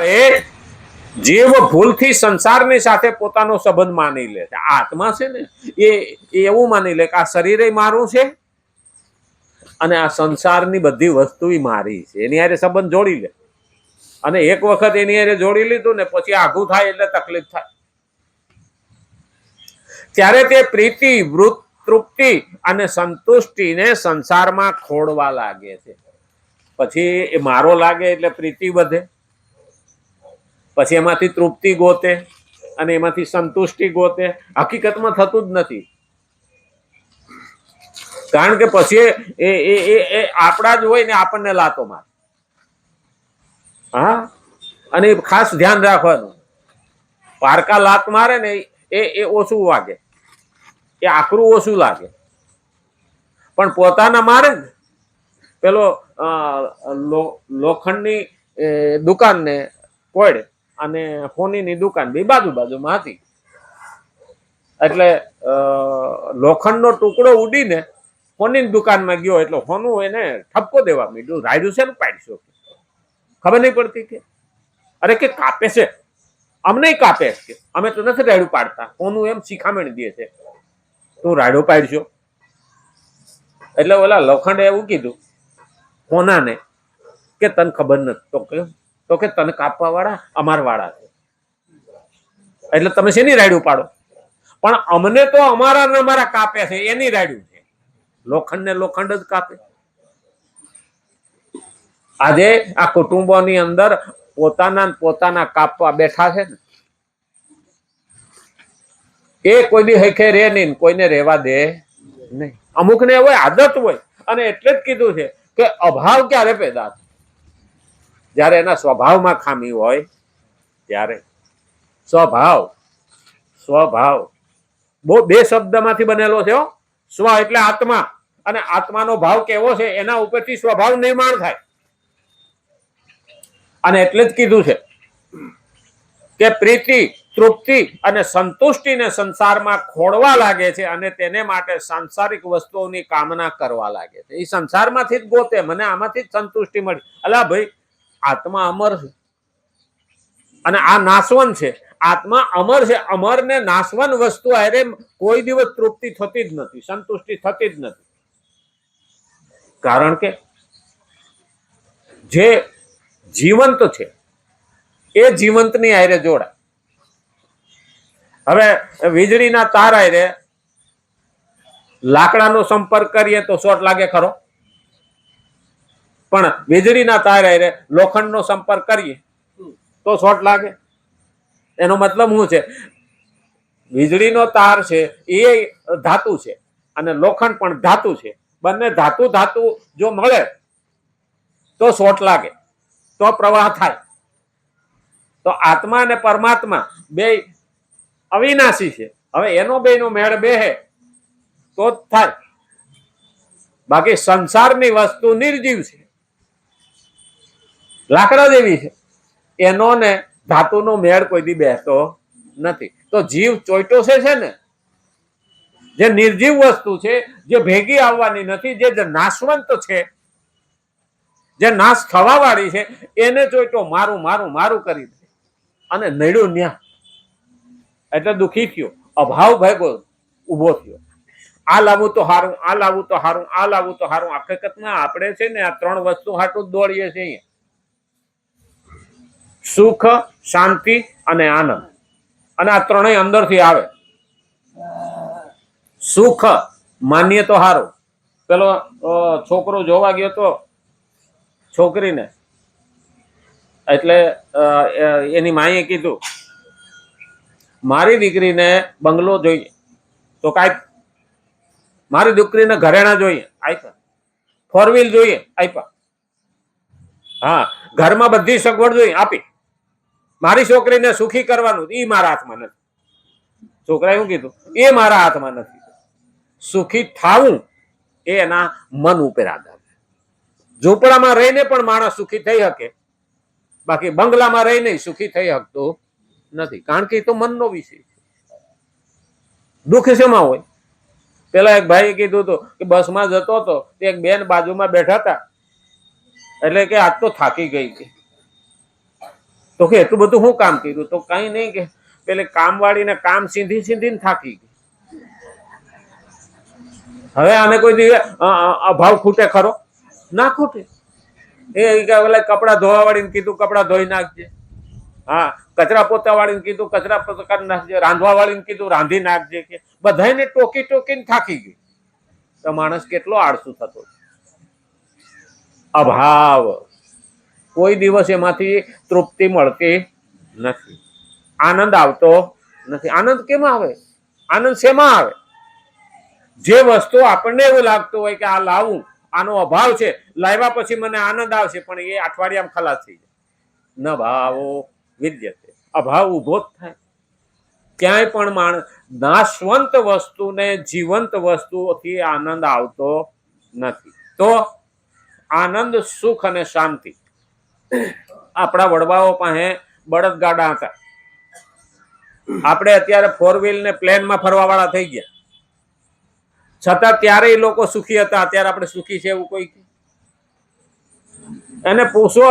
એ જીવ ભૂલથી સંસારની સાથે પોતાનો સંબંધ માની લે છે. આત્મા છે ને એ એવું માની લે કે આ શરીર મારું છે અને આ સંસારની બધી વસ્તુ મારી છે. એની હારે સંબંધ જોડી લે અને એક વખત એની હારે જોડી લીધું ને પછી આઘું થાય એટલે તકલીફ થાય. ત્યારે તે પ્રીતિ, તૃપ્તિ અને સંતુષ્ટિને સંસારમાં ખોડવા લાગે છે. પછી એ મારો લાગે એટલે પ્રીતિ વધે, પછી એમાંથી તૃપ્તિ ગોતે અને એમાંથી સંતુષ્ટિ ગોતે. હકીકતમાં થતું જ નથી, કારણ કે પછી એ આપણા જ હોય ને આપણને લાતો મારે. હા, અને ખાસ ધ્યાન રાખવાનું, પારકા લાત મારે ને એ ઓછું વાગે, એ આકરું ઓછું લાગે, પણ પોતાના મારે ને પેલો લોખંડની દુકાન ને પડે અને સોનીની દુકાન બે બાજુ બાજુમાં હતી, એટલે લોખંડનો ટુકડો ઉડીને સોનીની દુકાનમાં ગયો એટલે સોનું એને ઠપકો દેવા માંડ્યું. રાયડું છે ને પાડશો, ખબર નહીં પડતી કે અરે કે કાપે છે, અમને કાપે છે, અમે તો નથી રાયડું પાડતા, સોનું એમ શિખામણ દે છે, તું રાયડું પાડશો. એટલે ઓલા લોખંડે એવું કીધું સોનાને કે તને ખબર નથી, તો કે તને કાપવા વાળા અમાર વાળા છે, એટલે તમે શેની રાયડું પાડો? પણ અમને તો અમારા કાપે છે એની રાયડું છે. લોખંડ ને લોખંડ જ કાપે. આજે આ કુટુંબોની અંદર પોતાના કાપવા બેઠા છે ને, એ કોઈ દી હખે રે નહીં, કોઈને રેવા દે નહીં. અમુક ને હોય આદત હોય, અને એટલે જ કીધું છે કે અભાવ ક્યારે પેદા થાય? જયારે એના સ્વભાવમાં ખામી હોય ત્યારે. સ્વભાવ બે શબ્દમાંથી બનેલો છે. સ્વ એટલે આત્મા, અને આત્માનો ભાવ કેવો છે એના ઉપરથી સ્વભાવ નિર્માણ થાય. અને એટલે જ કીધું છે કે પ્રીતિ, તૃપ્તિ અને સંતુષ્ટિને સંસારમાં ખોડવા લાગે છે અને તેને માટે સાંસારિક વસ્તુઓની કામના કરવા લાગે છે. એ સંસારમાંથી જ ગોતે, મને આમાંથી જ સંતુષ્ટિ મળી. અલા ભાઈ, આત્મા અમર છે અને આ નાશવન છે. આત્મા અમર છે. અમર ને નાશવન વસ્તુ અરે કોઈ દિવસ તૃપ્તિ થતી જ નથી, સંતુષ્ટિ થતી જ નથી. કારણ કે જે જીવંત છે એ જીવંતની હારે જોડાય. હવે વીજળીના તાર હારે લાકડાનો સંપર્ક કરીએ તો શોર્ટ લાગે ખરો, પણ વીજળીના તાર હારે લોખંડનો સંપર્ક કરીએ તો શોર્ટ લાગે. એનો મતલબ શું છે? વીજળીનો તાર છે એ ધાતુ છે અને લોખંડ પણ ધાતુ છે. બંને ધાતુ જો મળે તો શોર્ટ લાગે, તો પ્રવાહ થાય. તો આત્મા અને પરમાત્મા બે અવિનાશી છે. હવે એનો બેનો મેળ બેહે તો જ થાય, બાકી સંસારની વસ્તુ નિર્જીવ છે, લાકડા જેવી છે, એનો ને ધાતુનો મેળ કોઈ દી બેસતો નથી. તો જીવ ચોઈટો છે ને, જે નિર્જીવ વસ્તુ છે, જે ભેગી આવવાની નથી, જે નાશવંત છે, જે નાશ થવા વાળી છે, એને ચોઈટો મારું મારું મારું કરી દે અને નડ્યું ન્યા, એટલે દુખી થયો, અભાવ ભેગો ઉભો થયો. આ લાવવું તો હારું, આ લાવવું તો હારું, આ લાવવું તો હારું. હકીકતમાં આપણે છે ને આ ત્રણ વસ્તુ હાટું જ દોડીએ છીએ: સુખ, શાંતિ અને આનંદ. અને આ ત્રણેય અંદરથી આવે. સુખ માનીએ તો હારું. પેલો છોકરો જોવા ગયો તો છોકરીને, એટલે એની માએ કીધું મારી દીકરીને બંગલો જોઈએ, તો કાંઈ મારી દીકરીને ઘરેણા જોઈએ, આપ્યા. ફોર વ્હીલ જોઈએ, આપ્યા. હા, ઘરમાં બધી સગવડ જોઈએ, આપી. મારી છોકરીને સુખી કરવાનું એ મારા હાથમાં નથી. છોકરાએ શું કીધું? એ મારા હાથમાં નથી. સુખી થાવું એ એના મન ઉપર આધાર. ઝૂંપડામાં રહીને પણ માણસ સુખી થઈ શકે, બાકી બંગલામાં રહીને સુખી થઈ શકતો નથી, કારણ કે એ તો મનનો વિષય છે. દુઃખ શેમાં હોય? પેલા એક ભાઈએ કીધું હતું કે બસમાં જતો હતો, એક બેન બાજુમાં બેઠા હતા, એટલે કે આજ તો થાકી ગઈ કે તો કે એટલું બધું શું કામ કર્યું? તો કઈ નહીં, કે પેલે કામવાળીને કામ સીધી સીધીને થાકી ગઈ. હવે આને કોઈ દિવસ અભાવ ખૂટે ખરો? ના ખૂટે. એ ઓલા કપડા ધોવા વાળીને કીધું કપડા ધોઈ નાખજે, હા, કચરા પોતા વાળીને કીધું કચરા પોતા કરી નાખજે, રાંધવા વાળીને કીધું રાંધી નાખજે, કે બધાને ટોકી ટોકીને થાકી ગઈ. તો માણસ કેટલો આળસુ થતો. અભાવ, કોઈ દિવસ એમાંથી તૃપ્તિ મળતી નથી, આનંદ આવતો નથી. આનંદ કેમ આવે? આનંદ શેમાં આવે? જે વસ્તુ આપણને એવું લાગતું હોય કે આ લાવું, આનો અભાવ છે, લાવ્યા પછી મને આનંદ આવશે, પણ એ અઠવાડિયામાં ખલાસ થઈ જાય. ન ભાવો વિદ્યતે, અભાવ ઉભો જ થાય. ક્યાંય પણ માણસ નાશવંત વસ્તુને જીવંત વસ્તુઓથી આનંદ આવતો નથી. તો આનંદ, સુખ અને શાંતિ. આપણા વડવાઓ પાસે બળદગાડા હતા. આપણે અત્યારે 4 વ્હીલ ને પ્લેનમાં ફરવા વાળા થઈ ગયા, છતાં ત્યારે એ લોકો સુખી હતા. અત્યારે આપણે સુખી છે એવું કોઈ? એને પૂછો,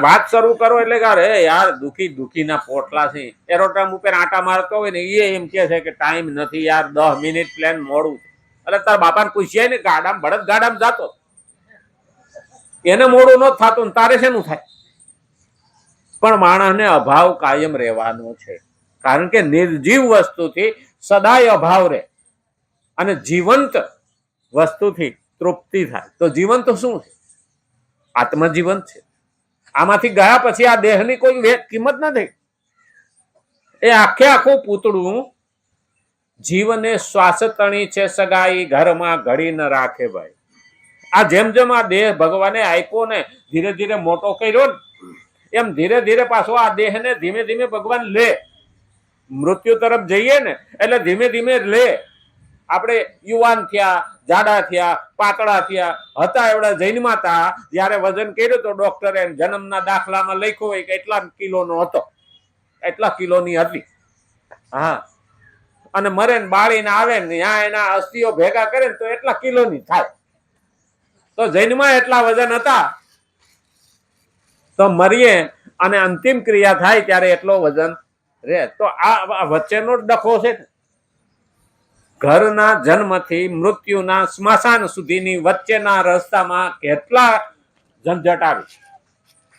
વાત શરૂ કરો એટલે કે અરે યાર દુખી દુખી ના પોટલા છે. એરોડ્રોમ ઉપર આટા મારતો હોય ને એ એમ કે છે કે ટાઈમ નથી યાર, 10 મિનિટ પ્લેન મોડું. એટલે તાર બાપાને પૂછ્યા ને, ગાડામાં બળદ ગાડામાં જાતો, એને મોડું ન થતું, તારે શેનું થાય? પણ માણસને અભાવ કાયમ રહેવાનો છે, કારણ કે નિર્જીવ વસ્તુથી સદાય અભાવ રહે અને જીવંત વસ્તુથી તૃપ્તિ થાય. તો જીવંત શું છે? આત્મજીવન છે. આમાંથી ગયા પછી આ દેહની કોઈ કિંમત નથી. એ આખે આખું પૂતળું જીવને શ્વાસ તણી છે સગાઈ, ઘરમાં ઘડી ન રાખે ભાઈ. આ જેમ જેમ આ દેહ ભગવાને આપ્યો ને, ધીરે ધીરે મોટો કર્યો ને, એમ ધીરે ધીરે પાછો આ દેહને ધીમે ધીમે ભગવાન લે. મૃત્યુ તરફ જઈએ ને એટલે ધીમે ધીમે લે. આપણે યુવાન થયા, જાડા થયા, પાતળા થયા, હતા એવડા જૈનમાં હતા, જયારે વજન કર્યું તો ડોક્ટરે જન્મના દાખલામાં લખ્યું હોય કે એટલા કિલોનો હતો, એટલા કિલોની હતી. હા, અને મરે ને બાળીને આવે ને ત્યાં એના અસ્થિઓ ભેગા કરે ને તો એટલા કિલોની થાય. તો જૈનમાં એટલા વજન હતા, તો મરીએ અને અંતિમ ક્રિયા થાય ત્યારે એટલો વજન રહે. તો આ વચ્ચેનો જ ડખો છે. ઘરના જન્મથી મૃત્યુના સ્મશાન સુધીની વચ્ચેના રસ્તામાં કેટલા ઝંઝટ આવી,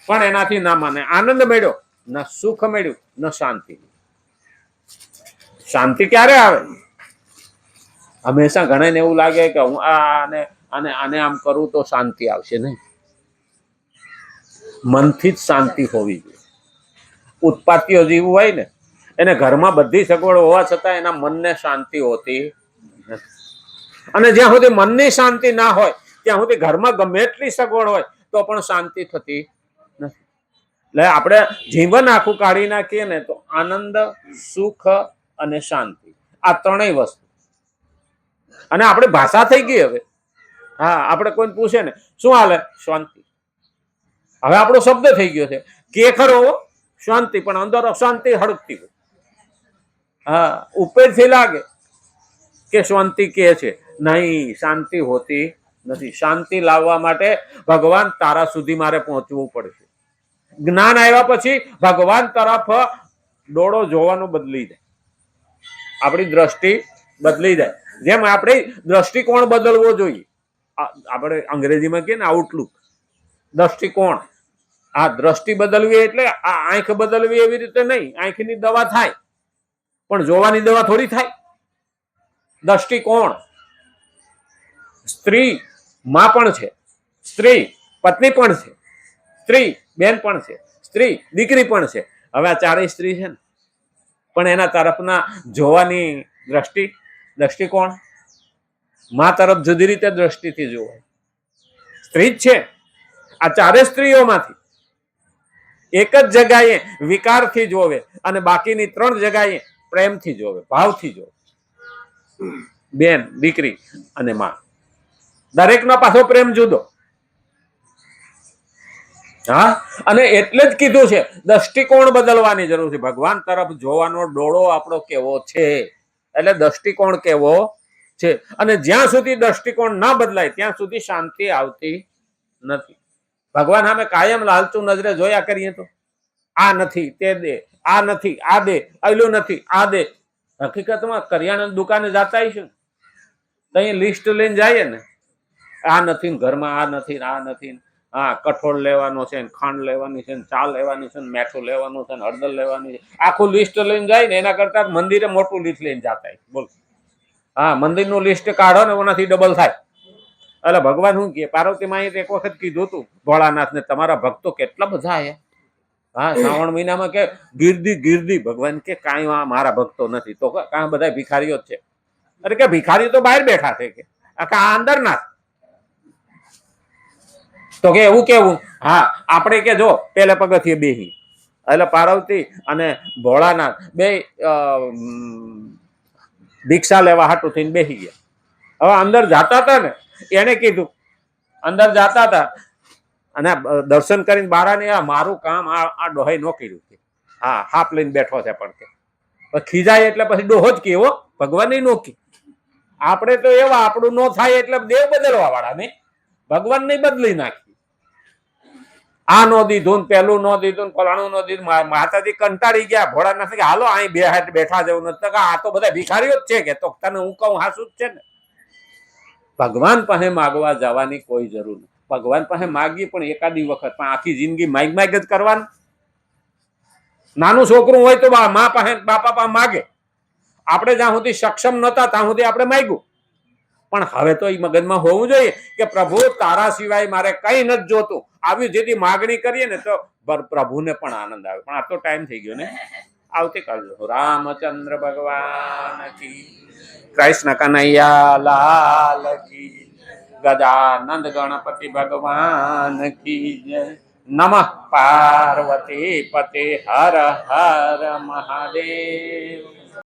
પણ એનાથી ના માને. આનંદ મળ્યો, ન સુખ મળ્યું, ન શાંતિ. શાંતિ ક્યારે આવે? હંમેશા ઘણાને એવું લાગે કે હું આને આમ કરું તો શાંતિ આવશે. નહીં, મનથી જ શાંતિ હોવી જોઈએ. ઉત્પાતીય જીવ હોય ને, એને ઘરમાં બધી સગવડ હોવા છતાં એના મનને શાંતિ હોતી નથી. અને જ્યાં સુધી મનની શાંતિ ના હોય ત્યાં સુધી ઘરમાં ગમે એટલી સગવડ હોય તો પણ શાંતિ થતી નથી. એટલે આપણે જીવન આખું કાઢી નાખીએ ને તો આનંદ, સુખ અને શાંતિ, આ ત્રણેય વસ્તુ. અને આપણે ભાષા થઈ ગઈ હવે. હા, આપણે કોઈને પૂછે ને શું હાલે? શાંતિ. હવે આપણો શબ્દ થઈ ગયો છે કે ખરો શાંતિ, પણ અંદર અશાંતિ હડકતી હોય. હા, ઉપરથી લાગે કે શાંતિ કે છે, નહીં, શાંતિ હોતી નથી. શાંતિ લાવવા માટે ભગવાન તારા સુધી મારે પહોંચવું પડશે. જ્ઞાન આવ્યા પછી ભગવાન તરફ ડોળો જોવાનું બદલી જાય, આપણી દ્રષ્ટિ બદલી જાય. જેમ આપણી દ્રષ્ટિકોણ બદલવો જોઈએ. આપણે અંગ્રેજીમાં કહીએ ને આઉટલુક, દ્રષ્ટિકોણ. આ દ્રષ્ટિ બદલવી એટલે આ આંખ બદલવી એવી રીતે નહીં. આંખની દવા થાય પણ જોવાની દવા થોડી થાય. દ્રષ્ટિકોણ. સ્ત્રી માં પણ છે, સ્ત્રી પત્ની પણ છે, સ્ત્રી બેન પણ છે, સ્ત્રી દીકરી પણ છે. હવે આ ચારેય સ્ત્રી છે ને, પણ એના તરફના જોવાની દ્રષ્ટિકોણ માં તરફ જુદી રીતે દ્રષ્ટિથી જોવાય. સ્ત્રી જ છે. આ ચારે સ્ત્રીઓમાંથી એક જ જગાએ વિકારથી જોવે અને બાકીની 3 જગાએ પ્રેમથી જોવે, ભાવથી જોવે. બેન, દીકરી અને માં. દરેકનો પાછો પ્રેમ જુદો. હા, અને એટલે જ કીધું છે દ્રષ્ટિકોણ બદલવાની જરૂર છે. ભગવાન તરફ જોવાનો ડોળો આપણો કેવો છે, એટલે દ્રષ્ટિકોણ કેવો છે. અને જ્યાં સુધી દ્રષ્ટિકોણ ના બદલાય ત્યાં સુધી શાંતિ આવતી નથી. ભગવાન સામે કાયમ લાલચુ નજરે જોયા કરીએ તો આ નથી તે દે, આ નથી આ દે, આયલું નથી આ દે. હકીકતમાં કરિયાણાની દુકાને જતા આવીશું તો અહીં લિસ્ટ લઈને જઈએ ને, આ નથી ને ઘરમાં આ નથી ને આ નથી ને, હા કઠોળ લેવાનો છે ને ખાંડ લેવાની છે ને ચા લેવાની છે ને મીઠું લેવાનું છે ને હળદર લેવાની છે, આખું લિસ્ટ લઈને જાય ને એના કરતા મંદિરે મોટું લિસ્ટ લઈને જતા બોલ. હા મંદિરનું લિસ્ટ કાઢો ને એનાથી ડબલ થાય. એટલે ભગવાન શું કહે, પાર્વતી માએ એક વખત કીધું હતું ભોળાનાથ ને, તમારા ભક્તો કેટલા બધા આયા. હા શ્રાવણ મહિનામાં કે ગીર્દી ગીર્દી, ભગવાન કે કાંઈ મારા ભક્તો નથી, તો કાંઈ બધા ભિખારીઓ જ છે. અરે કે ભિખારી તો બહાર બેઠા છે કે આ અંદર ના. તો કે એવું કેવું, હા આપણે કે જો પેલે પગથિયે બેહી, એટલે પાર્વતી અને ભોળાનાથ બે ભિક્ષા લેવા હાટું થઈને બેસી ગયા. હવે અંદર જાતા હતા ને, એને કીધું અંદર જાતા હતા અને દર્શન કરીને બારા મારું કામ આ ડોહાઈ નો કર્યું છે. હા હાપ લઈને બેઠો છે પણ કે ખીજાય એટલે પછી ડોહો જ કેવો, ભગવાન નો કે. આપણે તો એવા આપણું નો થાય એટલે દેવ બદલવા વાળા ને, ભગવાન ને બદલી નાખી. આ નો દીધું પેલું નો દીધું ફલાણું નો દીધું. માતાજી કંટાળી ગયા ભોળાનાથ કે હાલો અહીં બે હાથ બેઠા જવું નથી. આ તો બધા ભિખારીઓ જ છે કે, તો તને હું કહું હાસુ જ છે ને. ભગવાન પાસે માગવા જવાની કોઈ જરૂર નથી. ભગવાન પાસે માગીએ પણ એકાદી વખત, પણ આખી જિંદગી માગ માગ જ કરવાનું. નાનું છોકરું હોય તો મા પાસે બાપા પાસે માગે. આપણે જ્યાં સુધી સક્ષમ નતા ત્યાં સુધી આપણે માગ્યું, પણ હવે તો એ મગજમાં હોવું જોઈએ કે પ્રભુ તારા સિવાય મારે કઈ નથી જોતું. આવી જેથી માગણી કરીએ ને તો પ્રભુને પણ આનંદ આવે. પણ આ તો ટાઈમ થઈ ગયો ને, આવતીકાલ રામચંદ્ર ભગવાન કી, કૃષ્ણ કનૈયા લાલ કી, ગજાનંદ ગણપતિ ભગવાન કી જય. નમઃ પાર્વતી પતે હર હર મહાદેવ.